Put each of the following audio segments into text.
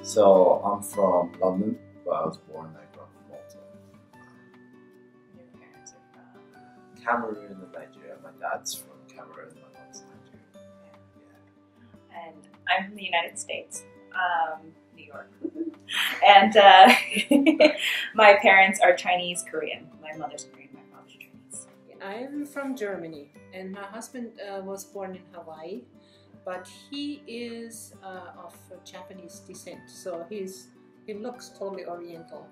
So I'm from London, but I was born and I grew up in Malta. Your parents are from? Cameroon and Nigeria. My dad's from Cameroon, my mom's Nigeria. And I'm from the United States, New York. And my parents are Chinese Korean. My mother's Korean, my father's Chinese. I'm from Germany, and my husband was born in Hawaii, but he is of Japanese descent, so he looks totally Oriental,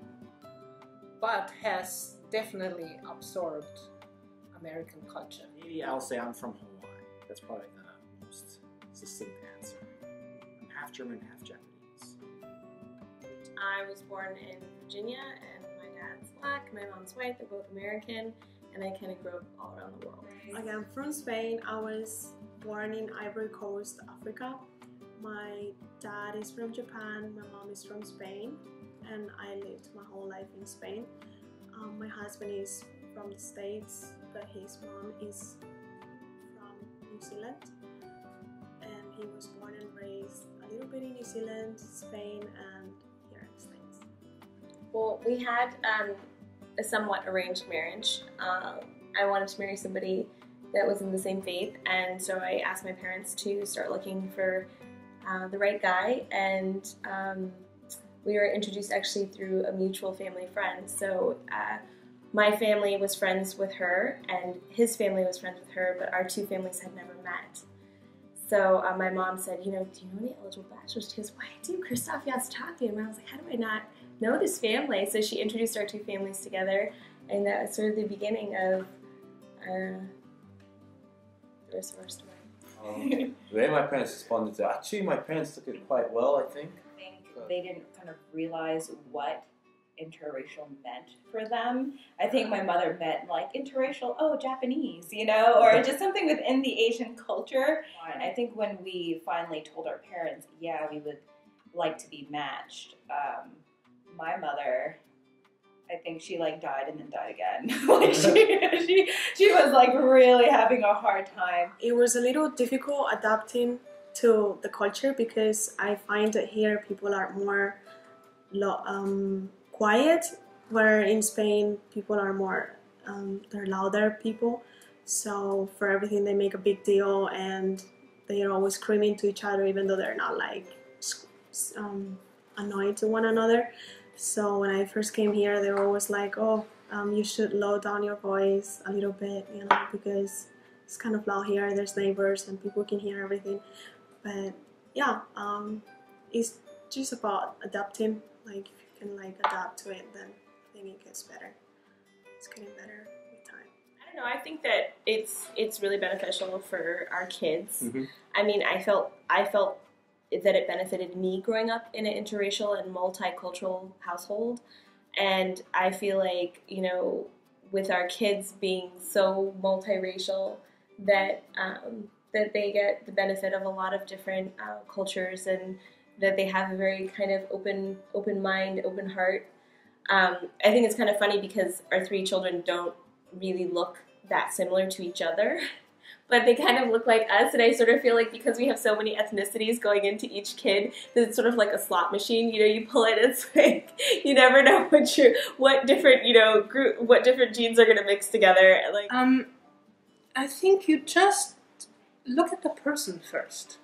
but has definitely absorbed American culture. Maybe I'll say I'm from Hawaii. That's probably the most succinct answer. I'm half German, half Japanese. I was born in Virginia, and my dad's black, my mom's white, they're both American, and I kind of grew up all around the world. Okay, I'm from Spain. I was born in Ivory Coast, Africa. My dad is from Japan, my mom is from Spain, and I lived my whole life in Spain. My husband is from the States, but his mom is from New Zealand, and he was born and raised a little bit in New Zealand, Spain, and here in the States. Well, we had a somewhat arranged marriage. I wanted to marry somebody that was in the same faith, and so I asked my parents to start looking for the right guy, and we were introduced actually through a mutual family friend. So my family was friends with her, and his family was friends with her, but our two families had never met. So my mom said, do you know any eligible bachelors? She goes, why do Christoph Yastaki? And I was like, how do I not know this family? So she introduced our two families together, and that was sort of the beginning of the rest of our story. The way my parents responded to it, actually my parents took it quite well, I think. I think they didn't kind of realize what interracial meant for them. I think my mother meant like interracial, oh, Japanese, or just something within the Asian culture. And I think when we finally told our parents, yeah, we would like to be matched, my mother, I think she died and then died again. she was really having a hard time. It was a little difficult adapting to the culture because I find that here people are more quiet, where in Spain people are more, they're louder people. So for everything they make a big deal and they are always screaming to each other even though they're not annoyed to one another. So when I first came here, they were always like, oh, you should lower down your voice a little bit, because it's kind of loud here, there's neighbors and people can hear everything. But yeah, it's just about adapting. If you can adapt to it, then I think it gets better. It's getting better with time. I don't know, I think that it's really beneficial for our kids. Mm-hmm. I mean, I felt that it benefited me growing up in an interracial and multicultural household, and I feel like with our kids being so multiracial that that they get the benefit of a lot of different cultures, and that they have a very kind of open mind, open heart. I think it's kind of funny because our three children don't really look that similar to each other. But they kind of look like us, and I sort of feel like because we have so many ethnicities going into each kid, that it's sort of like a slot machine. You pull it, it's like you never know what different genes are going to mix together. I think you just look at the person first.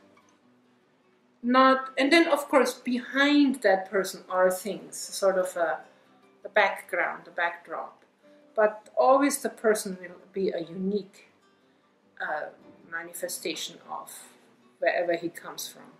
And then of course behind that person are things, sort of the background, the backdrop. But always the person will be a unique manifestation of wherever he comes from.